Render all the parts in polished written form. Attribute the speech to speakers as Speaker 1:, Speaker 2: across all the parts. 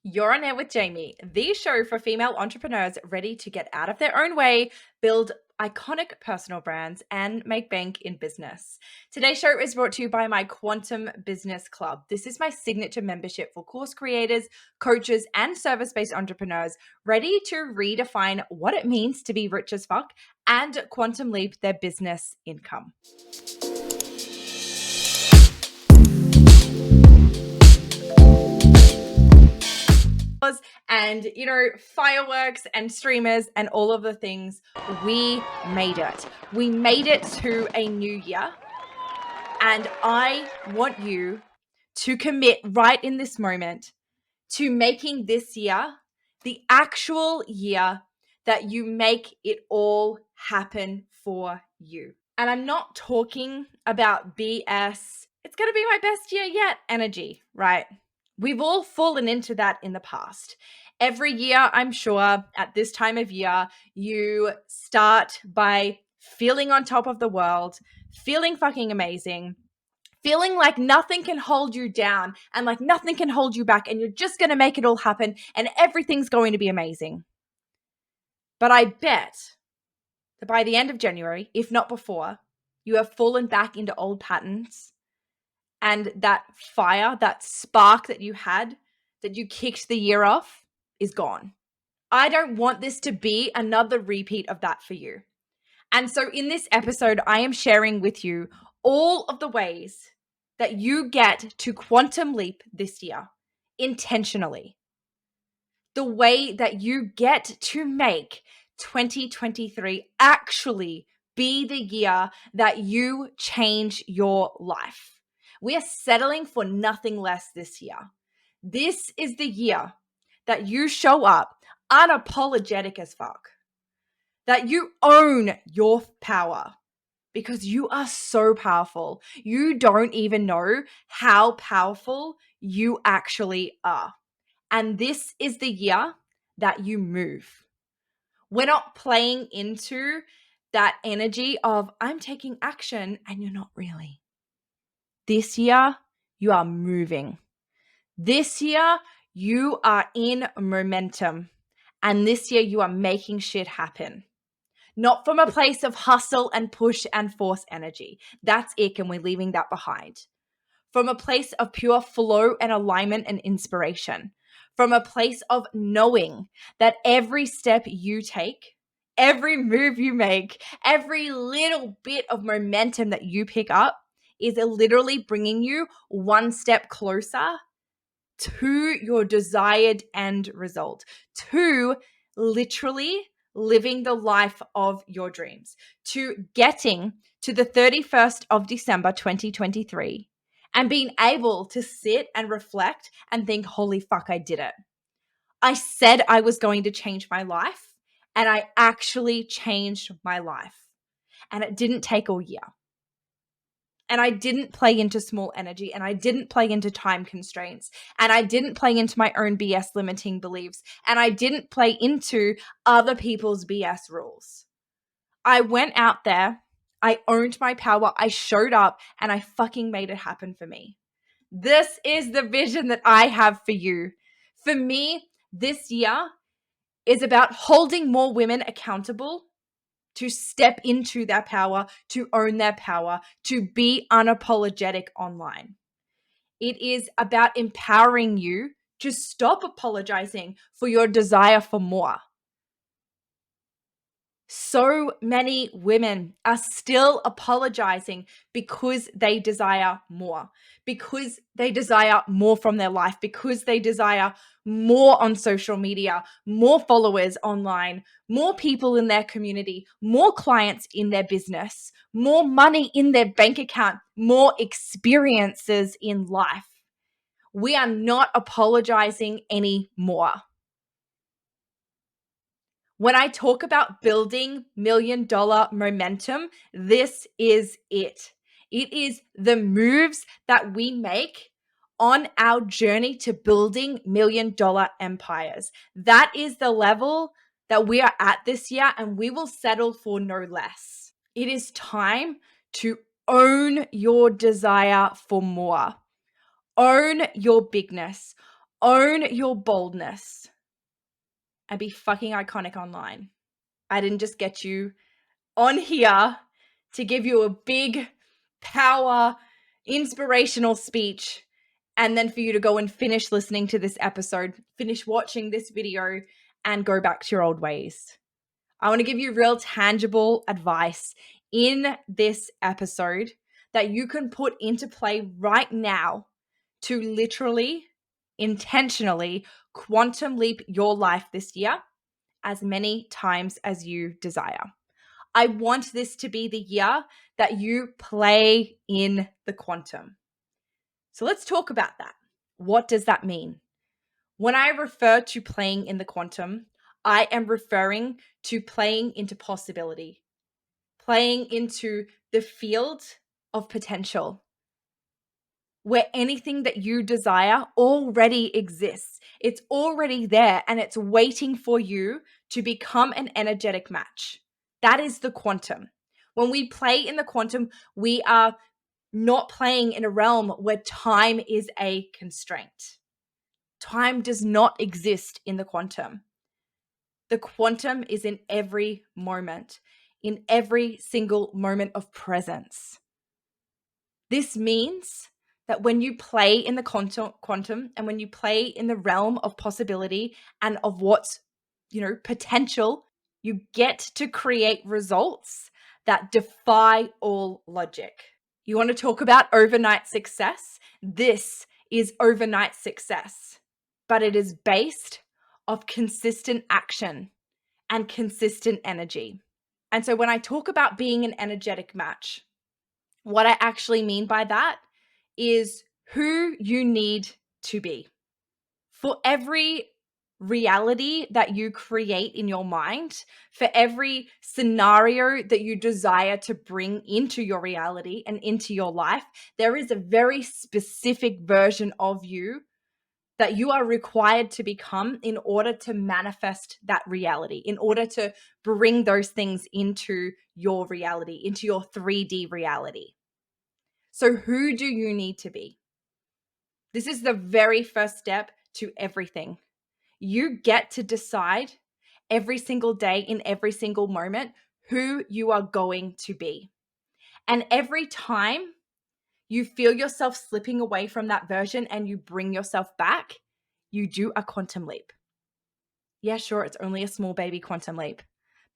Speaker 1: You're on air with Jaimee, the show for female entrepreneurs ready to get out of their own way, build iconic personal brands, and make bank in business. Today's show is brought to you by my Quantum Business Club. This is my signature membership for course creators, coaches, and service-based entrepreneurs ready to redefine what it means to be rich as fuck and quantum leap their business income. And fireworks and streamers and all of the things. We made it. We made it to a new year. And I want you to commit right in this moment to making this year the actual year that you make it all happen for you. And I'm not talking about BS, it's going to be my best year yet energy, right? We've all fallen into that in the past. Every year, I'm sure, at this time of year, you start by feeling on top of the world, feeling fucking amazing, feeling like nothing can hold you down and like nothing can hold you back, and you're just going to make it all happen and everything's going to be amazing. But I bet that by the end of January, if not before, you have fallen back into old patterns. And that fire, that spark that you had, that you kicked the year off, is gone. I don't want this to be another repeat of that for you. And so in this episode, I am sharing with you all of the ways that you get to quantum leap this year intentionally. The way that you get to make 2023 actually be the year that you change your life. We are settling for nothing less this year. This is the year that you show up unapologetic as fuck, that you own your power because you are so powerful. You don't even know how powerful you actually are. And this is the year that you move. We're not playing into that energy of I'm taking action and you're not really. This year, you are moving. This year, you are in momentum. And this year, you are making shit happen. Not from a place of hustle and push and force energy. That's ick, and we're leaving that behind. From a place of pure flow and alignment and inspiration. From a place of knowing that every step you take, every move you make, every little bit of momentum that you pick up is literally bringing you one step closer to your desired end result, to literally living the life of your dreams, to getting to the 31st of December 2023 and being able to sit and reflect and think, holy fuck, I did it. I said I was going to change my life, and I actually changed my life. And it didn't take all year. And I didn't play into small energy, and I didn't play into time constraints, and I didn't play into my own BS limiting beliefs, and I didn't play into other people's BS rules. I went out there, I owned my power, I showed up, and I fucking made it happen for me. This is the vision that I have for you. For me, this year is about holding more women accountable to step into their power, to own their power, to be unapologetic online. It is about empowering you to stop apologizing for your desire for more. So many women are still apologizing because they desire more, because they desire more from their life, because they desire more on social media, more followers online, more people in their community, more clients in their business, more money in their bank account, more experiences in life. We are not apologizing anymore. When I talk about building $1 million momentum, this is it. It is the moves that we make on our journey to building $1 million empires. That is the level that we are at this year, and we will settle for no less. It is time to own your desire for more. Own your bigness. Own your boldness and be fucking iconic online. I didn't just get you on here to give you a big power inspirational speech and then for you to go and finish listening to this episode, finish watching this video, and go back to your old ways. I want to give you real tangible advice in this episode that you can put into play right now to literally, intentionally quantum leap your life this year as many times as you desire. I want this to be the year that you play in the quantum. So let's talk about that. What does that mean? When I refer to playing in the quantum, I am referring to playing into possibility, playing into the field of potential, where anything that you desire already exists. It's already there and it's waiting for you to become an energetic match. That is the quantum. When we play in the quantum, we are not playing in a realm where time is a constraint. Time does not exist in the quantum. The quantum is in every moment, in every single moment of presence. This means that when you play in the quantum and when you play in the realm of possibility and of what's, potential, you get to create results that defy all logic. You want to talk about overnight success? This is overnight success, but it is based off consistent action and consistent energy. And so when I talk about being an energetic match, what I actually mean by that is who you need to be. For every reality that you create in your mind, for every scenario that you desire to bring into your reality and into your life, there is a very specific version of you that you are required to become in order to manifest that reality, in order to bring those things into your reality, into your 3D reality. So who do you need to be? This is the very first step to everything. You get to decide every single day in every single moment who you are going to be. And every time you feel yourself slipping away from that version and you bring yourself back, you do a quantum leap. Yeah, sure, it's only a small baby quantum leap,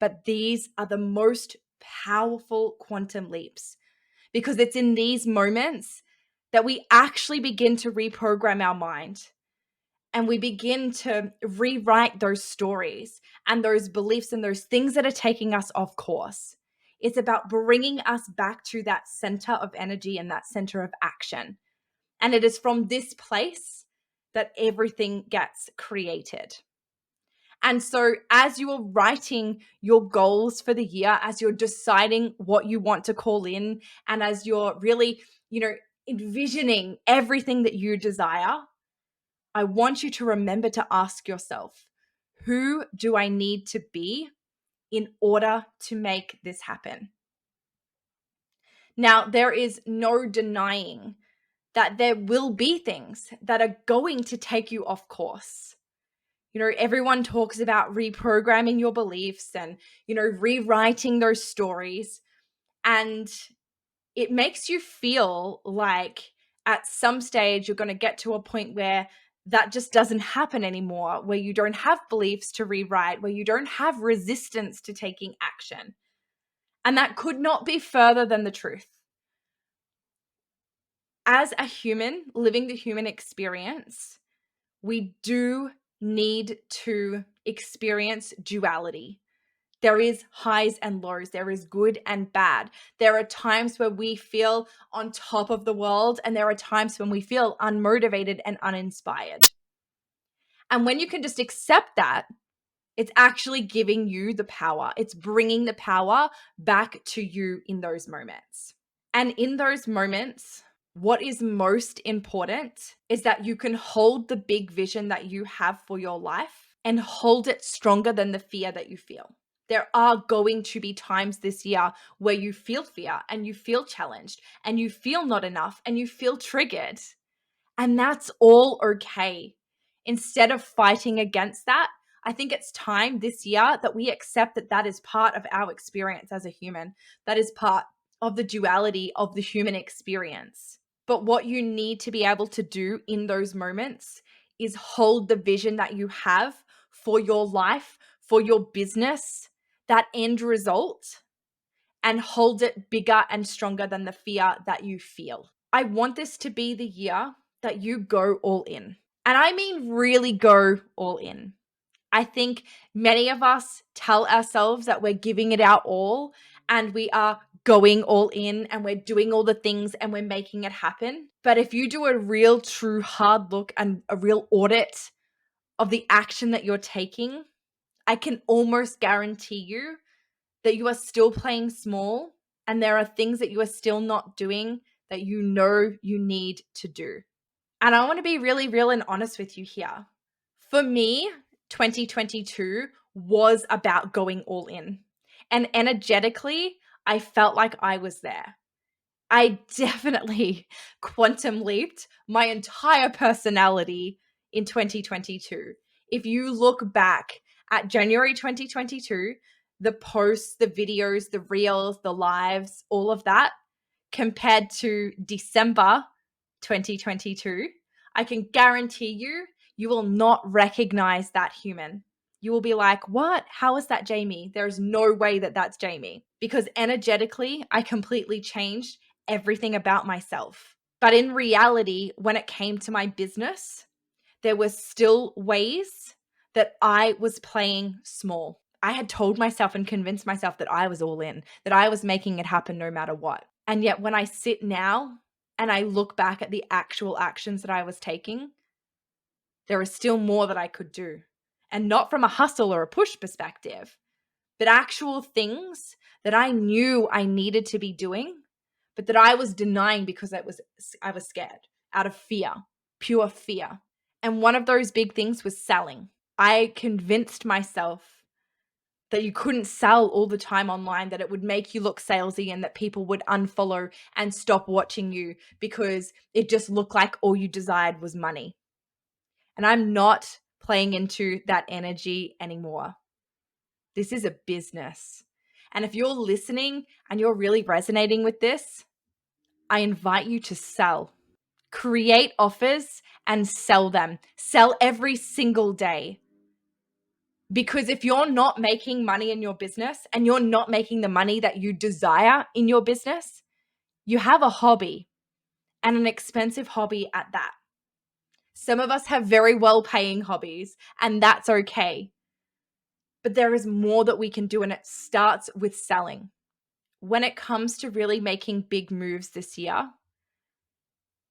Speaker 1: but these are the most powerful quantum leaps because it's in these moments that we actually begin to reprogram our mind and we begin to rewrite those stories and those beliefs and those things that are taking us off course. It's about bringing us back to that center of energy and that center of action. And it is from this place that everything gets created. And so as you are writing your goals for the year, as you're deciding what you want to call in, and as you're really, envisioning everything that you desire, I want you to remember to ask yourself, who do I need to be in order to make this happen? Now, there is no denying that there will be things that are going to take you off course. Everyone talks about reprogramming your beliefs and, rewriting those stories. And it makes you feel like at some stage you're going to get to a point where that just doesn't happen anymore, where you don't have beliefs to rewrite, where you don't have resistance to taking action. And that could not be further than the truth. As a human living the human experience, we do need to experience duality. There is highs and lows. There is good and bad. There are times where we feel on top of the world, and there are times when we feel unmotivated and uninspired. And when you can just accept that, it's actually giving you the power. It's bringing the power back to you in those moments. And in those moments, what is most important is that you can hold the big vision that you have for your life and hold it stronger than the fear that you feel. There are going to be times this year where you feel fear and you feel challenged and you feel not enough and you feel triggered. And that's all okay. Instead of fighting against that, I think it's time this year that we accept that that is part of our experience as a human. That is part of the duality of the human experience. But what you need to be able to do in those moments is hold the vision that you have for your life, for your business, that end result, and hold it bigger and stronger than the fear that you feel. I want this to be the year that you go all in. And I mean really go all in. I think many of us tell ourselves that we're giving it our all and we are going all in and we're doing all the things and we're making it happen. But if you do a real, true hard look and a real audit of the action that you're taking, I can almost guarantee you that you are still playing small and there are things that you are still not doing that you know you need to do. And I want to be really real and honest with you here. For me, 2022 was about going all in. And energetically, I felt like I was there. I definitely quantum leaped my entire personality in 2022. If you look back at January 2022, the posts, the videos, the reels, the lives, all of that, compared to December 2022, I can guarantee you, you will not recognize that human. You will be like, what? How is that Jaimee? There is no way that that's Jaimee. Because energetically, I completely changed everything about myself. But in reality, when it came to my business, there were still ways that I was playing small. I had told myself and convinced myself that I was all in, that I was making it happen no matter what. And yet when I sit now and I look back at the actual actions that I was taking, there is still more that I could do. And not from a hustle or a push perspective, but actual things that I knew I needed to be doing, but that I was denying because I was scared, out of fear, pure fear. And one of those big things was selling. I convinced myself that you couldn't sell all the time online, that it would make you look salesy and that people would unfollow and stop watching you because it just looked like all you desired was money. And I'm not playing into that energy anymore. This is a business. And if you're listening and you're really resonating with this, I invite you to sell. Create offers and sell them. Sell every single day. Because if you're not making money in your business and you're not making the money that you desire in your business, you have a hobby, and an expensive hobby at that. Some of us have very well-paying hobbies, and that's okay. But there is more that we can do, and it starts with selling. When it comes to really making big moves this year,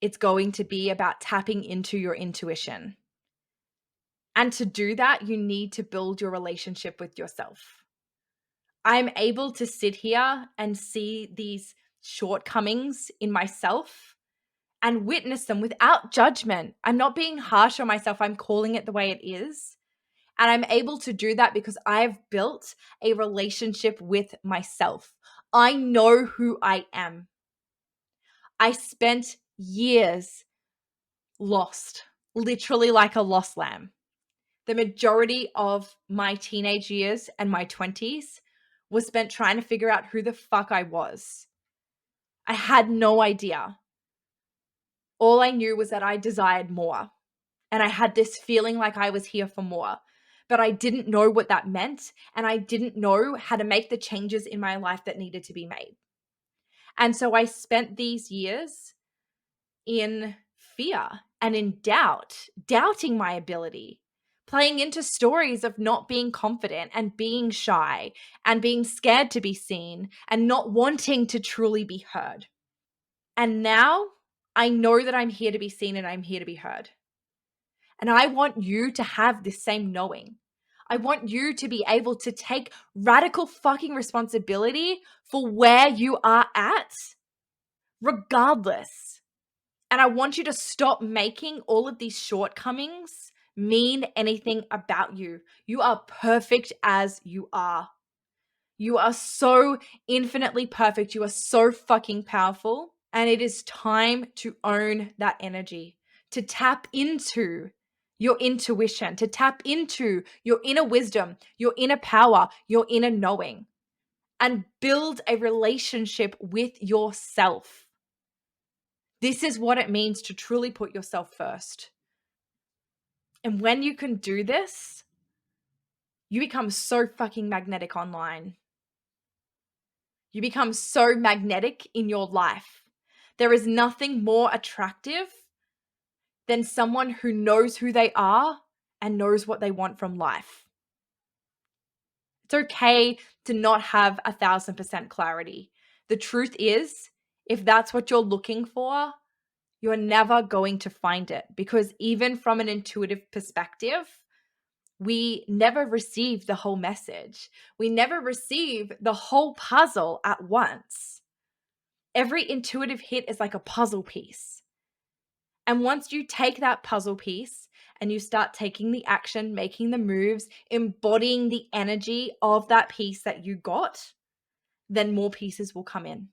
Speaker 1: it's going to be about tapping into your intuition. And to do that, you need to build your relationship with yourself. I'm able to sit here and see these shortcomings in myself and witness them without judgment. I'm not being harsh on myself. I'm calling it the way it is. And I'm able to do that because I've built a relationship with myself. I know who I am. I spent years lost, literally like a lost lamb. The majority of my teenage years and my 20s was spent trying to figure out who the fuck I was. I had no idea. All I knew was that I desired more. And I had this feeling like I was here for more. But I didn't know what that meant. And I didn't know how to make the changes in my life that needed to be made. And so I spent these years in fear and in doubt, doubting my ability, playing into stories of not being confident and being shy and being scared to be seen and not wanting to truly be heard. And now I know that I'm here to be seen and I'm here to be heard. And I want you to have this same knowing. I want you to be able to take radical fucking responsibility for where you are at, regardless. And I want you to stop making all of these shortcomings mean anything about you. You are perfect as you are. You are so infinitely perfect. You are so fucking powerful. And it is time to own that energy, to tap into your intuition, to tap into your inner wisdom, your inner power, your inner knowing, and build a relationship with yourself. This is what it means to truly put yourself first. And when you can do this, you become so fucking magnetic online. You become so magnetic in your life. There is nothing more attractive than someone who knows who they are and knows what they want from life. It's okay to not have 1,000% clarity. The truth is, if that's what you're looking for, you're never going to find it, because even from an intuitive perspective, we never receive the whole message. We never receive the whole puzzle at once. Every intuitive hit is like a puzzle piece. And once you take that puzzle piece and you start taking the action, making the moves, embodying the energy of that piece that you got, then more pieces will come in.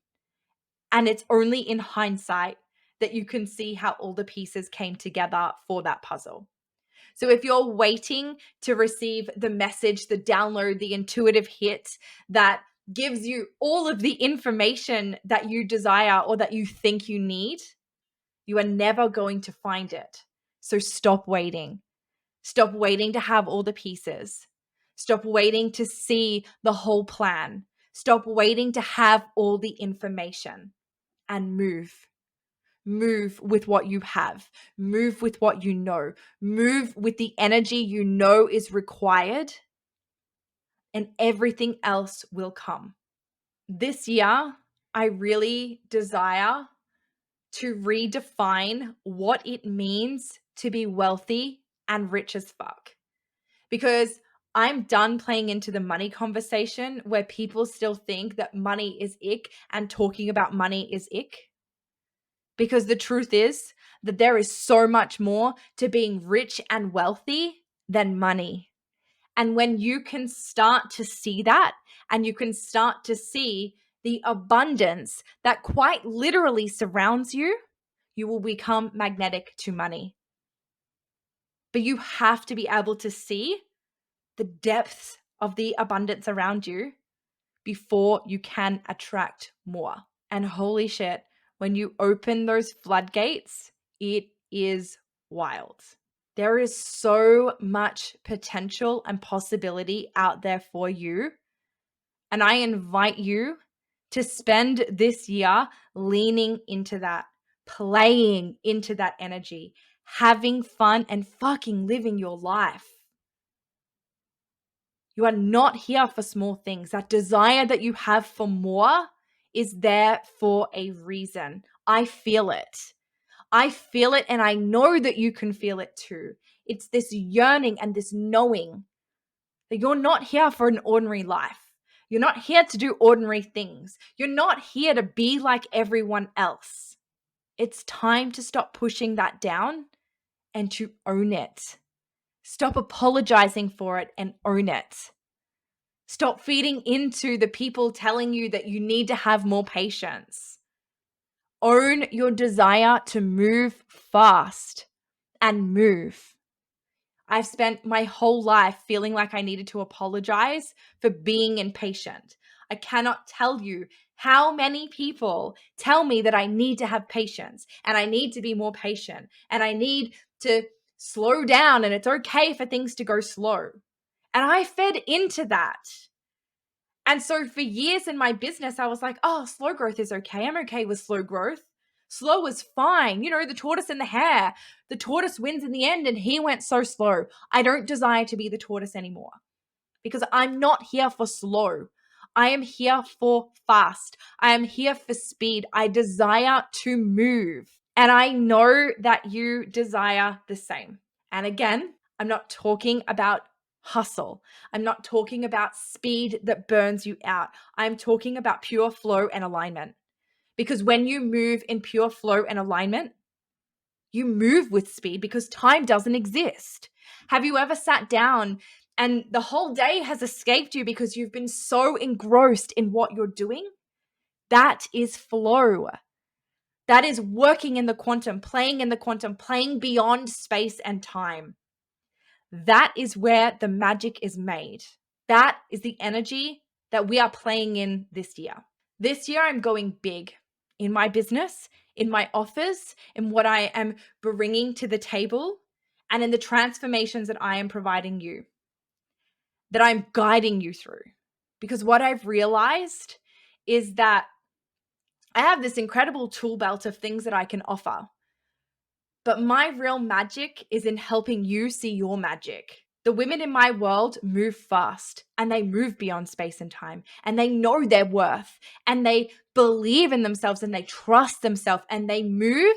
Speaker 1: And it's only in hindsight that you can see how all the pieces came together for that puzzle. So if you're waiting to receive the message, the download, the intuitive hit that gives you all of the information that you desire or that you think you need, you are never going to find it. So stop waiting. Stop waiting to have all the pieces. Stop waiting to see the whole plan. Stop waiting to have all the information, and move. Move with what you have. Move with what you know. Move with the energy you know is required, and everything else will come. This year, I really desire to redefine what it means to be wealthy and rich as fuck. Because I'm done playing into the money conversation where people still think that money is ick and talking about money is ick. Because the truth is that there is so much more to being rich and wealthy than money. And when you can start to see that, and you can start to see the abundance that quite literally surrounds you, you will become magnetic to money. But you have to be able to see the depths of the abundance around you before you can attract more. And holy shit, when you open those floodgates, it is wild. There is so much potential and possibility out there for you. And I invite you to spend this year leaning into that, playing into that energy, having fun, and fucking living your life. You are not here for small things. That desire that you have for more is there for a reason. I feel it. I feel it, and I know that you can feel it too. It's this yearning and this knowing that you're not here for an ordinary life. You're not here to do ordinary things. You're not here to be like everyone else. It's time to stop pushing that down and to own it. Stop apologizing for it and own it. Stop feeding into the people telling you that you need to have more patience. Own your desire to move fast and move. I've spent my whole life feeling like I needed to apologize for being impatient. I cannot tell you how many people tell me that I need to have patience and I need to be more patient and I need to slow down and it's okay for things to go slow. And I fed into that. And so for years in my business, I was like, oh, slow growth is okay. I'm okay with slow growth. Slow is fine. You know, the tortoise and the hare. The tortoise wins in the end and he went so slow. I don't desire to be the tortoise anymore because I'm not here for slow. I am here for fast. I am here for speed. I desire to move. And I know that you desire the same. And again, I'm not talking about hustle. I'm not talking about speed that burns you out. I'm talking about pure flow and alignment. Because when you move in pure flow and alignment, you move with speed because time doesn't exist. Have you ever sat down and the whole day has escaped you because you've been so engrossed in what you're doing? That is flow. That is working in the quantum, playing beyond space and time. That is where the magic is made. That is the energy that we are playing in this year. This year, I'm going big in my business, in my offers, in what I am bringing to the table, and in the transformations that I am providing you, that I'm guiding you through. Because what I've realized is that I have this incredible tool belt of things that I can offer. But my real magic is in helping you see your magic. The women in my world move fast and they move beyond space and time, and they know their worth and they believe in themselves and they trust themselves and they move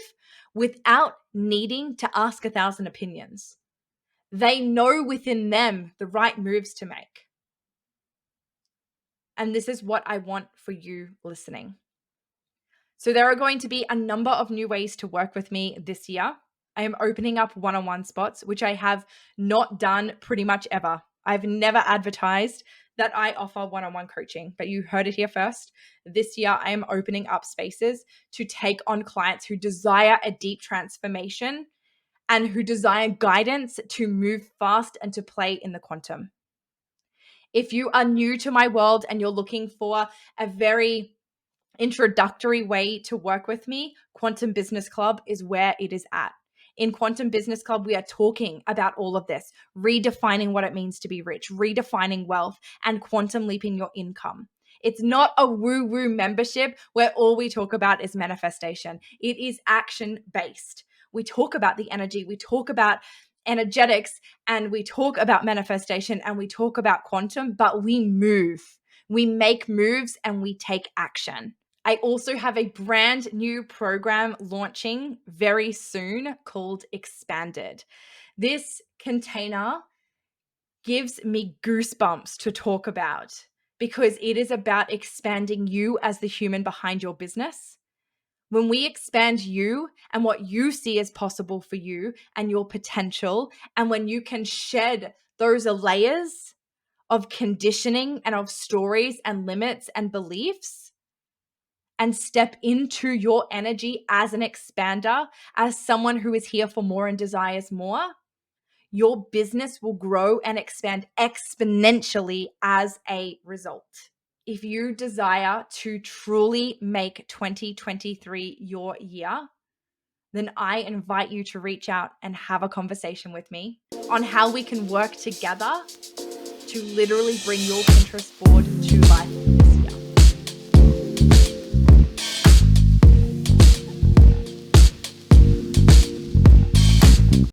Speaker 1: without needing to ask 1,000 opinions. They know within them the right moves to make. And this is what I want for you listening. So there are going to be a number of new ways to work with me this year. I am opening up one-on-one spots, which I have not done pretty much ever. I've never advertised that I offer one-on-one coaching, but you heard it here first. This year, I am opening up spaces to take on clients who desire a deep transformation and who desire guidance to move fast and to play in the quantum. If you are new to my world and you're looking for a very introductory way to work with me, Quantum Business Club is where it is at. In Quantum Business Club, we are talking about all of this, redefining what it means to be rich, redefining wealth, and quantum leaping your income. It's not a woo-woo membership where all we talk about is manifestation. It is action-based. We talk about the energy, we talk about energetics, and we talk about manifestation, and we talk about quantum, but we move. We make moves and we take action. I also have a brand new program launching very soon called Expanded. This container gives me goosebumps to talk about because it is about expanding you as the human behind your business. When we expand you and what you see as possible for you and your potential, and when you can shed those layers of conditioning and of stories and limits and beliefs, and step into your energy as an expander, as someone who is here for more and desires more, your business will grow and expand exponentially as a result. If you desire to truly make 2023 your year, then I invite you to reach out and have a conversation with me on how we can work together to literally bring your Pinterest board to life.